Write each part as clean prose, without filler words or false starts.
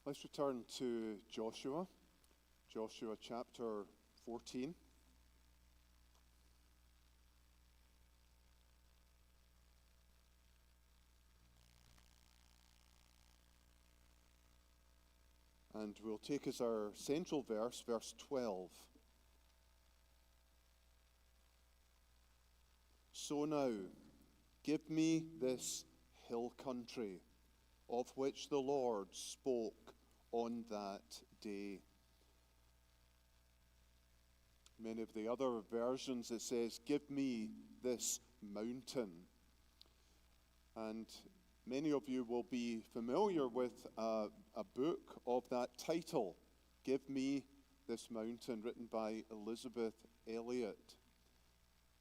Let's return to Joshua chapter 14. And we'll take as our central verse, verse 12. So now, give me this hill country, of which the Lord spoke on that day. Many of the other versions it says, give me this mountain. And many of you will be familiar with a book of that title, Give Me This Mountain, written by Elisabeth Elliot.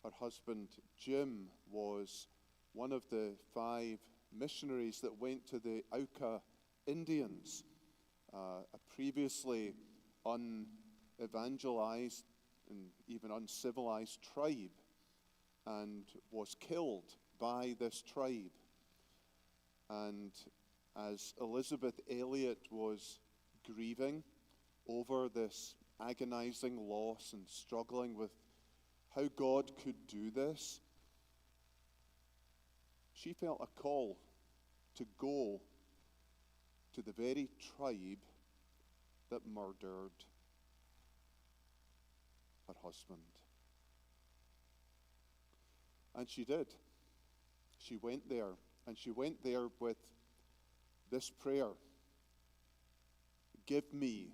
Her husband Jim was one of the 5 missionaries that went to the Auca Indians, a previously unevangelized and even uncivilized tribe, and was killed by this tribe. And as Elisabeth Elliot was grieving over this agonizing loss and struggling with how God could do this, she felt a call to go to the very tribe that murdered her husband. And she did. She went there, and she went there with this prayer: give me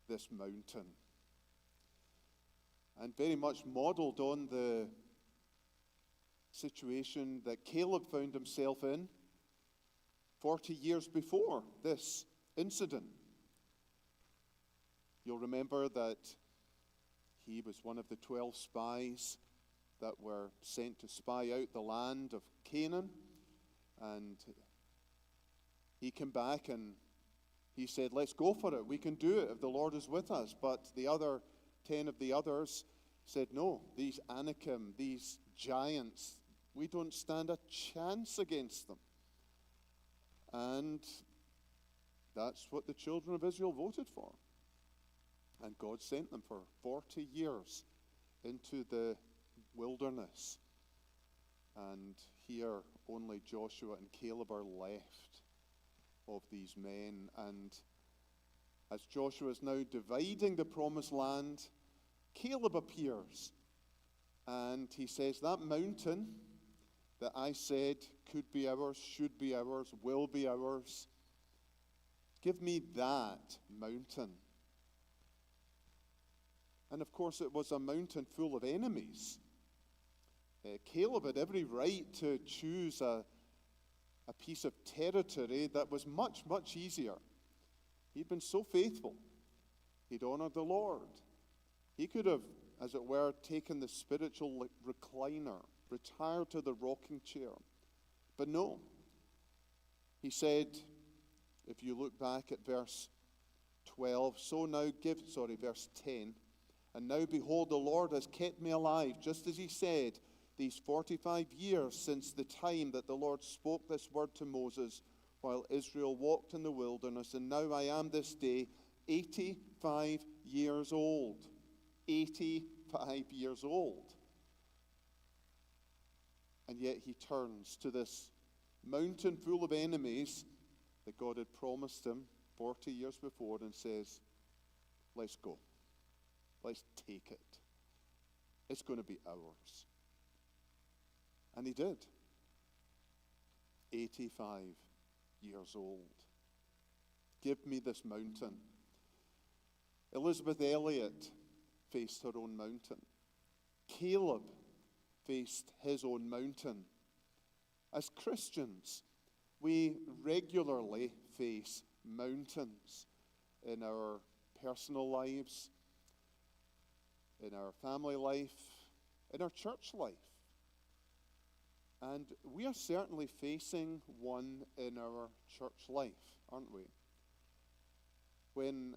this mountain. And very much modeled on the situation that Caleb found himself in 40 years before this incident. You'll remember that he was one of the 12 spies that were sent to spy out the land of Canaan. And he came back and he said, let's go for it. We can do it if the Lord is with us. But the other 10 of the others said, no, these Anakim, these giants, we don't stand a chance against them. And that's what the children of Israel voted for. And God sent them for 40 years into the wilderness. And here only Joshua and Caleb are left of these men. And as Joshua is now dividing the promised land, Caleb appears. And he says, that mountain that I said could be ours, should be ours, will be ours, give me that mountain. And of course it was a mountain full of enemies. Caleb had every right to choose a piece of territory that was much, much easier. He'd been so faithful. He'd honored the Lord. He could have, as it were, taken the spiritual recliner, retired to the rocking chair. But no. He said, if you look back at verse 12, verse 10, and now behold, the Lord has kept me alive, just as he said, these 45 years since the time that the Lord spoke this word to Moses while Israel walked in the wilderness. And now I am this day 85 years old. 85 years old. And yet he turns to this mountain full of enemies that God had promised him 40 years before and says, let's go. Let's take it. It's going to be ours. And he did. 85 years old. Give me this mountain. Elisabeth Elliot faced her own mountain. Caleb faced his own mountain. As Christians, we regularly face mountains in our personal lives, in our family life, in our church life. And we are certainly facing one in our church life, aren't we? When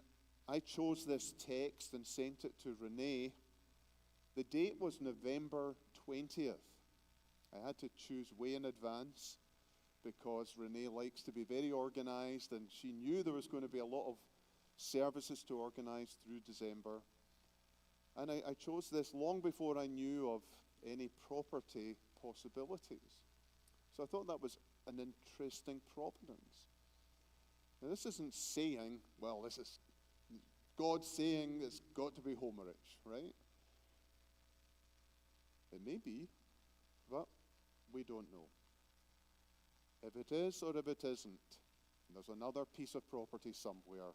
I chose this text and sent it to Renee, the date was November 20th. I had to choose way in advance. because Renee likes to be very organized, and she knew there was going to be a lot of services to organize through December. And I chose this long before I knew of any property possibilities. So I thought that was an interesting providence. Now, this isn't saying, well, this is God saying it's got to be Homeridge, right? It may be, but we don't know. If it is or if it isn't, there's another piece of property somewhere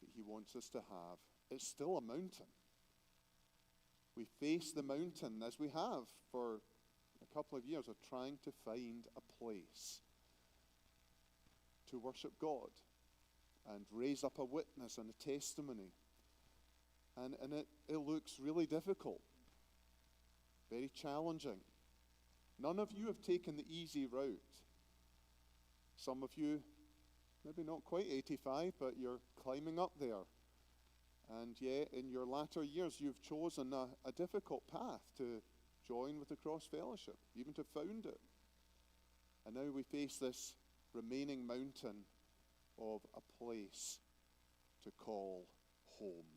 that he wants us to have. It's still a mountain. We face the mountain, as we have for a couple of years, of trying to find a place to worship God and raise up a witness and a testimony. And it looks really difficult, very challenging. None of you have taken the easy route. Some of you, maybe not quite 85, but you're climbing up there. And yet, in your latter years, you've chosen a difficult path to join with the Cross Fellowship, even to found it. And now we face this remaining mountain of a place to call home.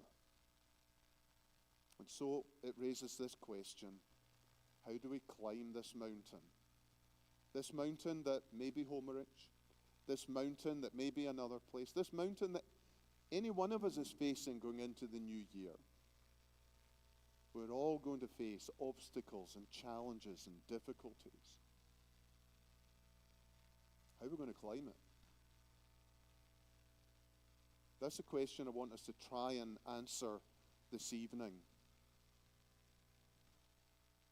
And so it raises this question: how do we climb this mountain? This mountain that may be Homeridge, this mountain that may be another place, this mountain that any one of us is facing going into the new year. We're all going to face obstacles and challenges and difficulties. How are we going to climb it? That's a question I want us to try and answer this evening.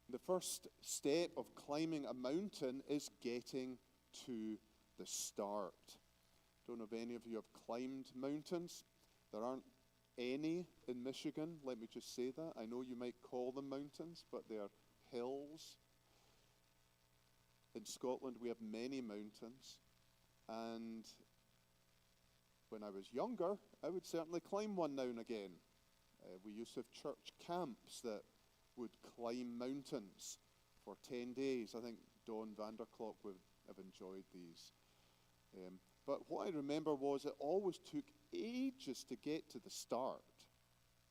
The first step of climbing a mountain is getting to the start. Don't know if any of you have climbed mountains. There aren't any in Michigan, let me just say that. I know you might call them mountains, but they are hills. In Scotland, we have many mountains. And when I was younger, I would certainly climb one now and again. We used to have church camps that would climb mountains for 10 days. I think Don Vanderklok would have enjoyed these. But what I remember was it always took ages to get to the start.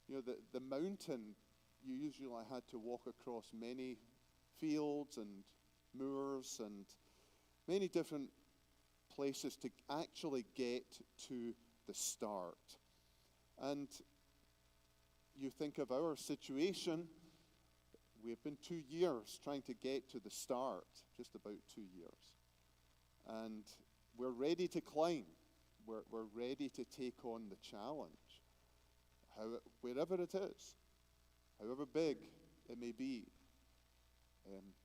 You know, the mountain, you usually had to walk across many fields and moors and many different places to actually get to the start. And you think of our situation, we have been 2 years trying to get to the start, just about 2 years. And we're ready to climb. We're ready to take on the challenge, wherever it is, however big it may be.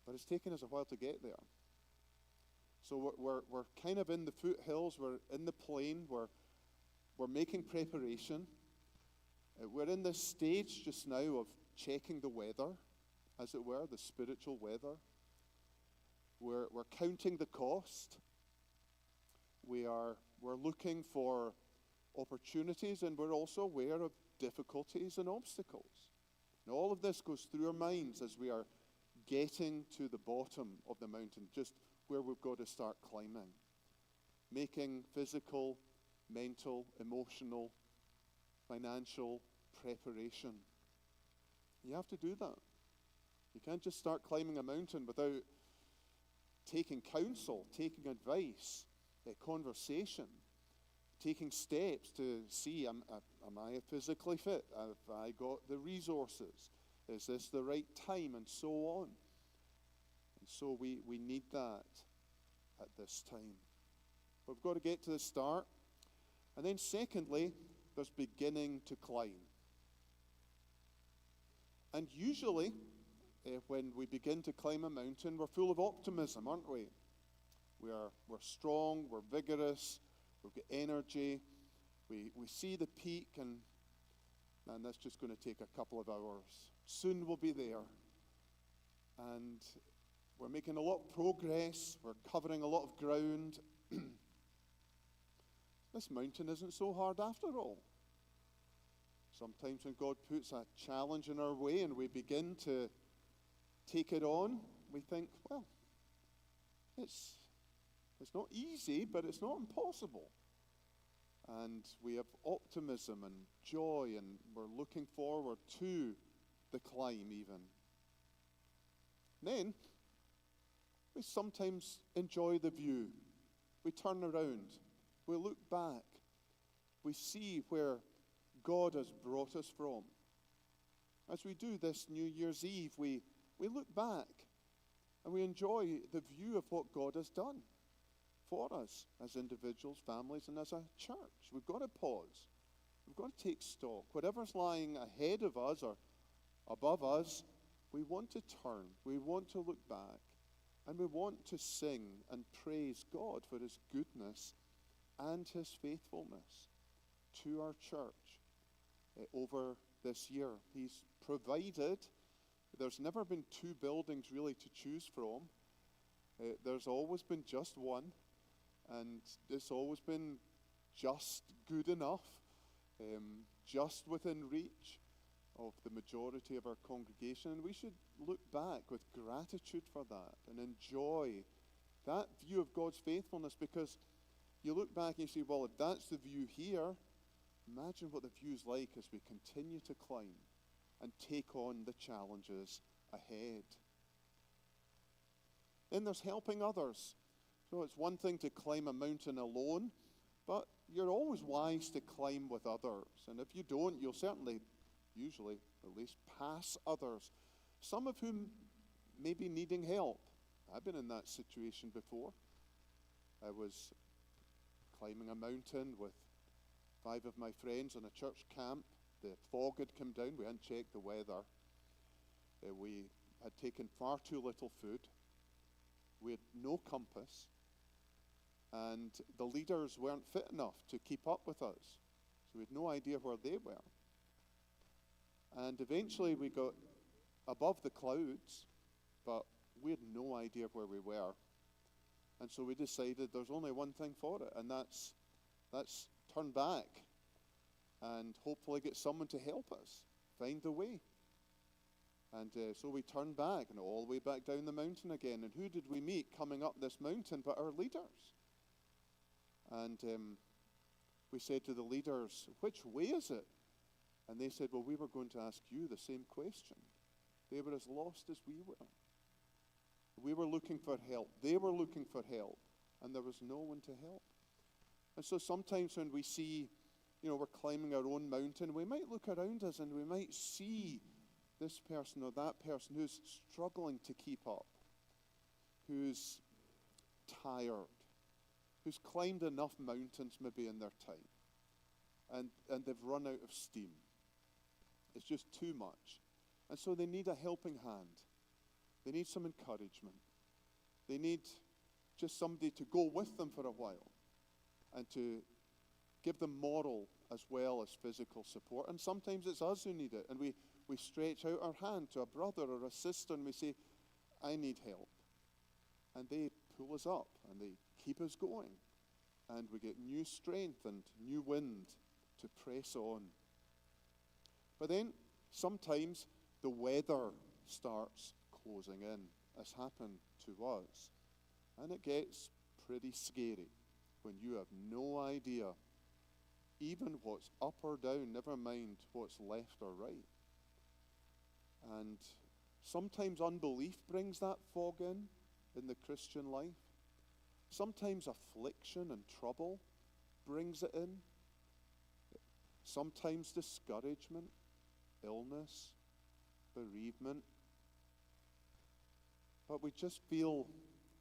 But it's taken us a while to get there. So we're kind of in the foothills, we're in the plain, we're making preparation. We're in this stage just now of checking the weather, as it were, the spiritual weather. We're counting the cost. We're looking for opportunities, and we're also aware of difficulties and obstacles. And all of this goes through our minds as we are getting to the bottom of the mountain, just where we've got to start climbing. Making physical, mental, emotional, financial preparation. You have to do that. You can't just start climbing a mountain without taking counsel, taking advice, conversation, taking steps to see, am I physically fit? Have I got the resources? Is this the right time? And so on. And so we need that at this time. But we've got to get to the start. And then secondly, there's beginning to climb. And usually, when we begin to climb a mountain, we're full of optimism, aren't we? We're strong, we're vigorous, we've got energy. We see the peak, and that's just going to take a couple of hours. Soon we'll be there. And we're making a lot of progress. We're covering a lot of ground. This mountain isn't so hard after all. Sometimes when God puts a challenge in our way and we begin to take it on, we think, well, it's It's not easy, but it's not impossible. And we have optimism and joy, and we're looking forward to the climb even. Then, we sometimes enjoy the view. We turn around. We look back. We see where God has brought us from. As we do this New Year's Eve, we look back and we enjoy the view of what God has done for us as individuals, families, and as a church. We've got to pause. We've got to take stock. Whatever's lying ahead of us or above us, we want to turn. We want to look back. And we want to sing and praise God for his goodness and his faithfulness to our church over this year. He's provided. There's never been two buildings really to choose from. There's always been just one, and it's always been just good enough, just within reach of the majority of our congregation. And we should look back with gratitude for that and enjoy that view of God's faithfulness, because you look back and you say, well, if that's the view here, imagine what the view's like as we continue to climb and take on the challenges ahead. Then there's helping others. So it's one thing to climb a mountain alone, but you're always wise to climb with others. And if you don't, you'll certainly, usually at least, pass others, some of whom may be needing help. I've been in that situation before. I was climbing a mountain with 5 of my friends in a church camp. The fog had come down. We hadn't checked the weather. We had taken far too little food. We had no compass. And the leaders weren't fit enough to keep up with us. So we had no idea where they were. And eventually we got above the clouds, but we had no idea where we were. And so we decided there's only one thing for it, and that's turn back and hopefully get someone to help us find the way. And so we turned back and all the way back down the mountain again. And who did we meet coming up this mountain but our leaders? And we said to the leaders, which way is it? And they said, well, we were going to ask you the same question. They were as lost as we were. We were looking for help. They were looking for help. And there was no one to help. And so sometimes when we see, we're climbing our own mountain, we might look around us and we might see this person or that person who's struggling to keep up, who's tired, who's climbed enough mountains maybe in their time, and they've run out of steam. It's just too much. And so they need a helping hand. They need some encouragement. They need just somebody to go with them for a while and to give them moral as well as physical support. And sometimes it's us who need it. And we stretch out our hand to a brother or a sister and we say, I need help. And they pull us up and they keep us going. And we get new strength and new wind to press on. But then sometimes the weather starts closing in, as happened to us. And it gets pretty scary when you have no idea even what's up or down, never mind what's left or right. And sometimes unbelief brings that fog in the Christian life. Sometimes affliction and trouble brings it in. Sometimes discouragement, illness, bereavement. But we feel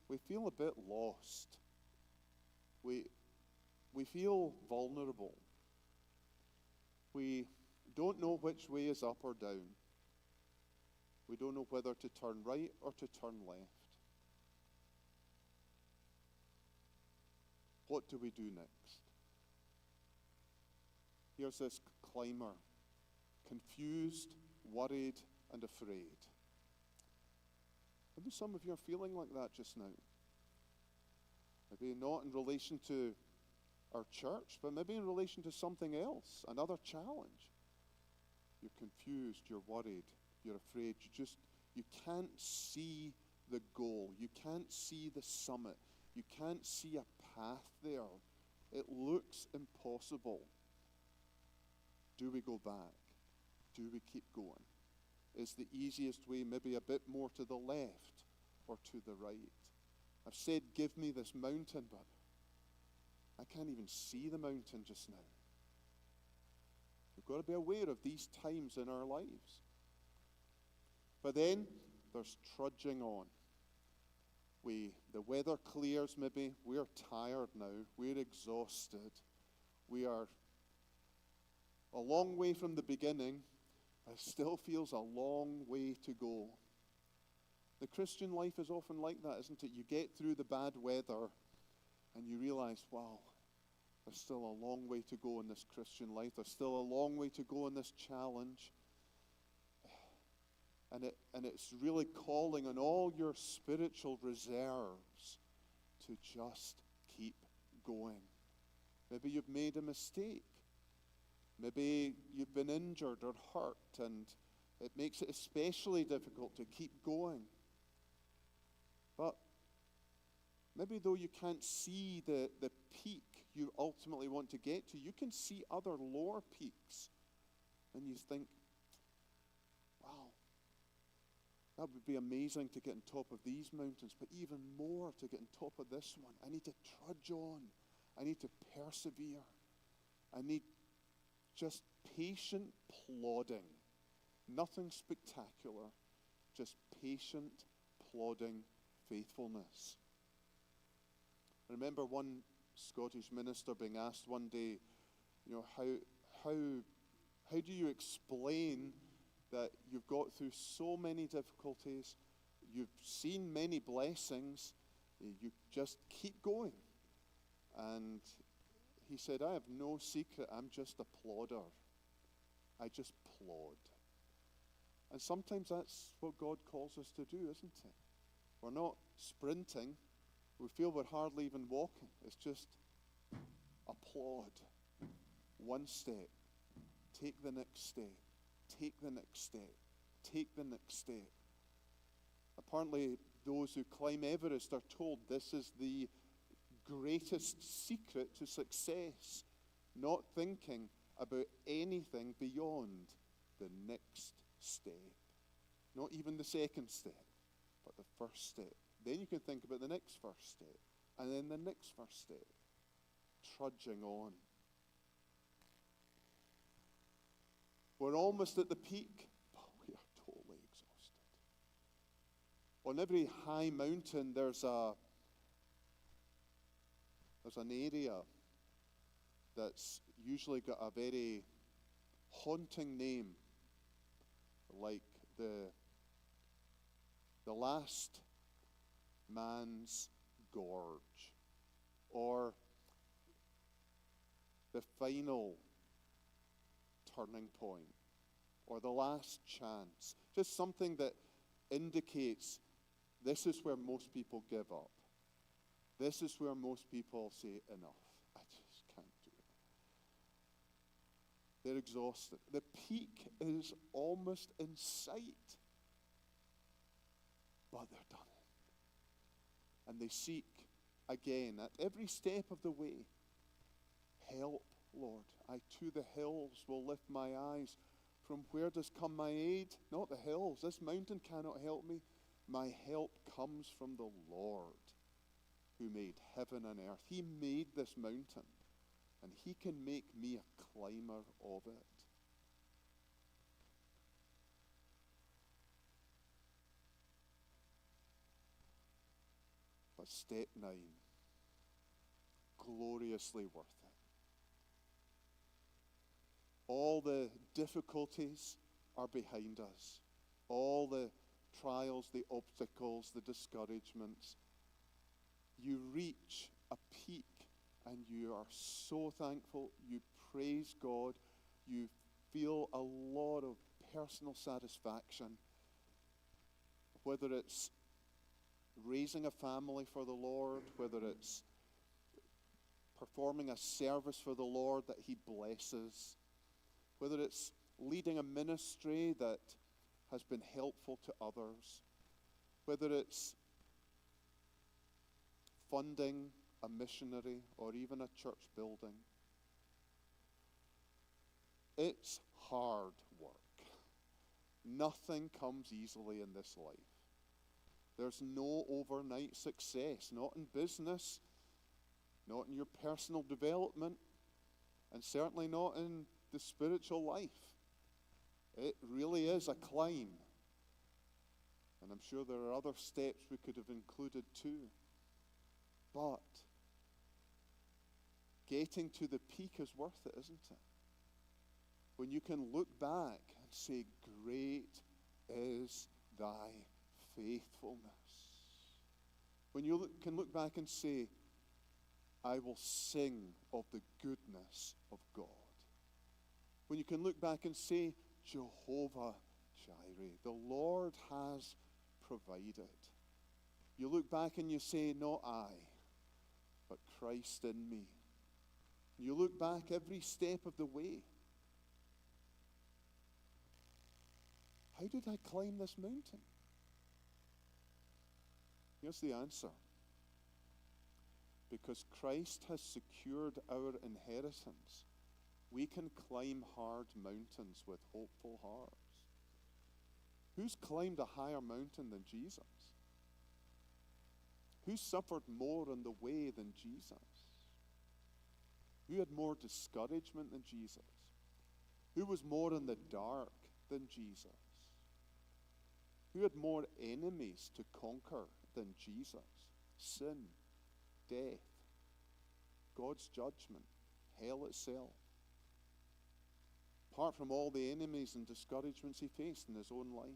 a bit lost. We feel vulnerable. We don't know which way is up or down. We don't know whether to turn right or to turn left. What do we do next? Here's this climber, confused, worried, and afraid. Maybe some of you are feeling like that just now. Maybe not in relation to our church, but maybe in relation to something else, another challenge. You're confused, you're worried, you're afraid. You can't see the goal. You can't see the summit. You can't see a path there. It looks impossible. Do we go back? Do we keep going? Is the easiest way maybe a bit more to the left or to the right? I've said, give me this mountain, but I can't even see the mountain just now. We've got to be aware of these times in our lives. But then there's trudging on. The weather clears maybe. We're tired now. We're exhausted. We are a long way from the beginning. It still feels a long way to go. The Christian life is often like that, isn't it? You get through the bad weather and you realize, wow, there's still a long way to go in this Christian life. There's still a long way to go in this challenge. And it's really calling on all your spiritual reserves to just keep going. Maybe you've made a mistake. Maybe you've been injured or hurt, and it makes it especially difficult to keep going. But maybe though you can't see the peak you ultimately want to get to, you can see other lower peaks. And you think, wow, that would be amazing to get on top of these mountains, but even more to get on top of this one. I need to trudge on. I need to persevere. I need just patient plodding. Nothing spectacular, just patient, plodding faithfulness. I remember one Scottish minister being asked one day, how do you explain that you've got through so many difficulties, you've seen many blessings, you just keep going? And he said, I have no secret, I'm just a plodder. I just plod. And sometimes that's what God calls us to do, isn't it? We're not sprinting. We feel we're hardly even walking. It's just a plod. One step. Take the next step. Take the next step. Take the next step. Apparently, those who climb Everest are told this is the greatest secret to success. Not thinking about anything beyond the next step. Not even the second step, but the first step. Then you can think about the next first step, and then the next first step. Trudging on. We're almost at the peak, but we are totally exhausted. On every high mountain, there's an area that's usually got a very haunting name, like the last man's gorge, or the final turning point, or the last chance. Just something that indicates this is where most people give up. This is where most people say, enough. I just can't do it. They're exhausted. The peak is almost in sight. But they're done it. And they seek again at every step of the way, help, Lord. I to the hills will lift my eyes. From where does come my aid? Not the hills. This mountain cannot help me. My help comes from the Lord, who made heaven and earth. He made this mountain, and he can make me a climber of it. But step 9, gloriously worth it. All the difficulties are behind us. All the trials, the obstacles, the discouragements. You reach a peak and you are so thankful. You praise God. You feel a lot of personal satisfaction. Whether it's raising a family for the Lord, whether it's performing a service for the Lord that he blesses, whether it's leading a ministry that has been helpful to others, whether it's funding a missionary or even a church building. It's hard work. Nothing comes easily in this life. There's no overnight success, not in business, not in your personal development, and certainly not in the spiritual life. It really is a climb. And I'm sure there are other steps we could have included too. But getting to the peak is worth it, isn't it? When you can look back and say, great is thy faithfulness. When you can look back and say, I will sing of the goodness of God. When you can look back and say, Jehovah Jireh, the Lord has provided. You look back and you say, not I, but Christ in me. You look back every step of the way. How did I climb this mountain? Here's the answer. Because Christ has secured our inheritance, we can climb hard mountains with hopeful hearts. Who's climbed a higher mountain than Jesus? Who suffered more on the way than Jesus? Who had more discouragement than Jesus? Who was more in the dark than Jesus? Who had more enemies to conquer than Jesus? Sin, death, God's judgment, hell itself. Apart from all the enemies and discouragements he faced in his own life.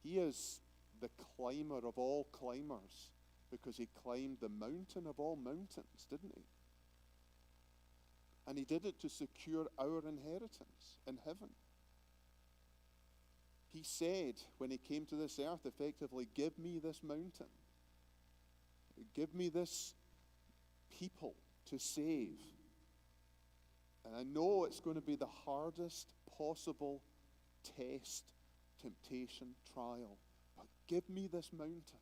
He is the climber of all climbers because he climbed the mountain of all mountains, didn't he? And he did it to secure our inheritance in heaven. He said when he came to this earth, effectively, give me this mountain. Give me this people to save. And I know it's going to be the hardest possible test, temptation, trial. But give me this mountain.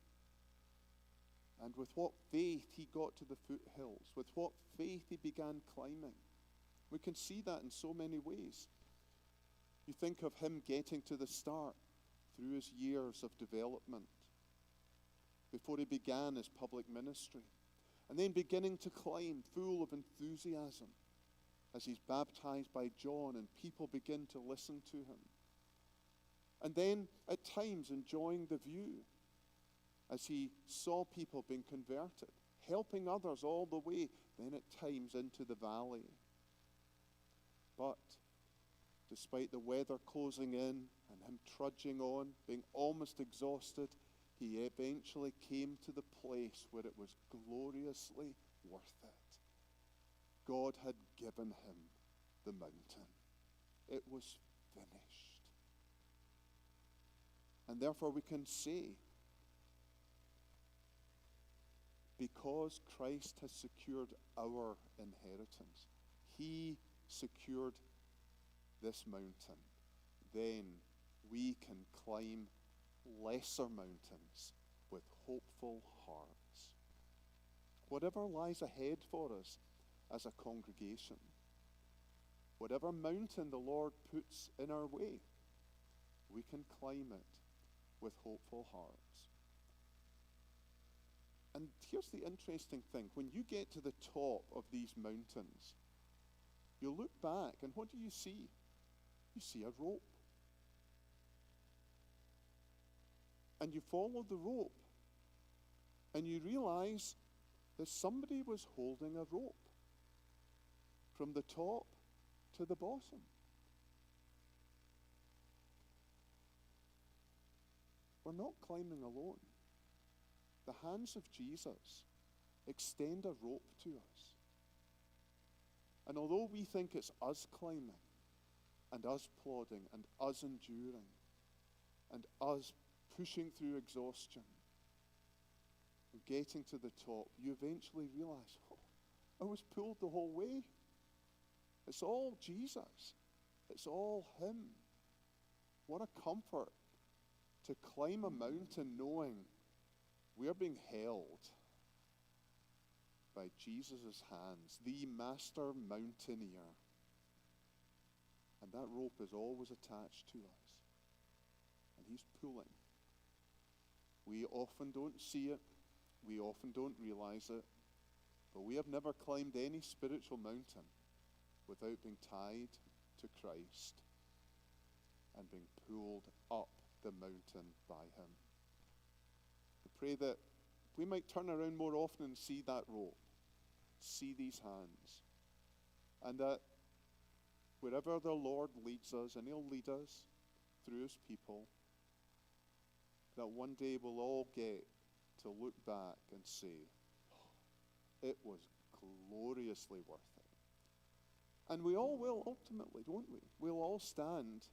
And with what faith he got to the foothills, with what faith he began climbing. We can see that in so many ways. You think of him getting to the start through his years of development, before he began his public ministry, and then beginning to climb full of enthusiasm as he's baptized by John and people begin to listen to him. And then at times enjoying the view as he saw people being converted, helping others all the way, then at times into the valley. But despite the weather closing in and him trudging on, being almost exhausted, he eventually came to the place where it was gloriously worth it. God had given him the mountain. It was finished. And therefore we can say, because Christ has secured our inheritance, he secured this mountain, then we can climb lesser mountains with hopeful hearts. Whatever lies ahead for us as a congregation, whatever mountain the Lord puts in our way, we can climb it with hopeful hearts. And here's the interesting thing. When you get to the top of these mountains, you look back and what do you see? You see a rope. And you follow the rope. And you realize that somebody was holding a rope from the top to the bottom. We're not climbing alone. The hands of Jesus extend a rope to us. And although we think it's us climbing, and us plodding, and us enduring, and us pushing through exhaustion, and getting to the top, you eventually realize, I was pulled the whole way. It's all Jesus. It's all him. What a comfort to climb a mountain knowing We are being held by Jesus' hands, the master mountaineer. And that rope is always attached to us. And he's pulling. We often don't see it. We often don't realize it. But we have never climbed any spiritual mountain without being tied to Christ and being pulled up the mountain by him. We pray that we might turn around more often and see that rope, see these hands, and that wherever the Lord leads us, and he'll lead us through his people, that one day we'll all get to look back and say, oh, it was gloriously worth it. And we all will ultimately, don't we? We'll all stand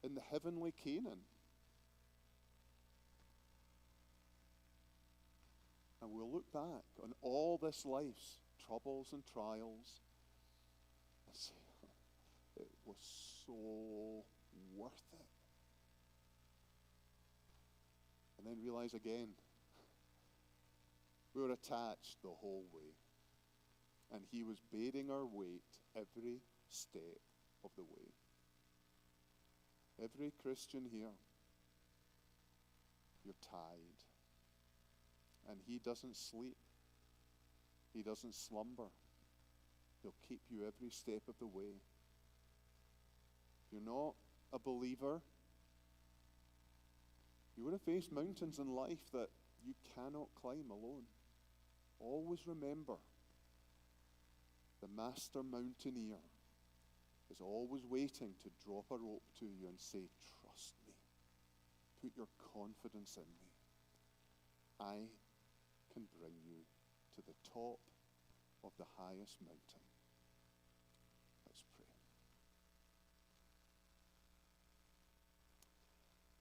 in the heavenly Canaan. And we'll look back on all this life's troubles and trials and say, it was so worth it. And then realize again, we were attached the whole way. And he was bearing our weight every step of the way. Every Christian here, you're tied. And he doesn't sleep. He doesn't slumber. He'll keep you every step of the way. If you're not a believer, you're going to face mountains in life that you cannot climb alone. Always remember, the master mountaineer is always waiting to drop a rope to you and say, trust me. Put your confidence in me. I can bring you to the top of the highest mountain.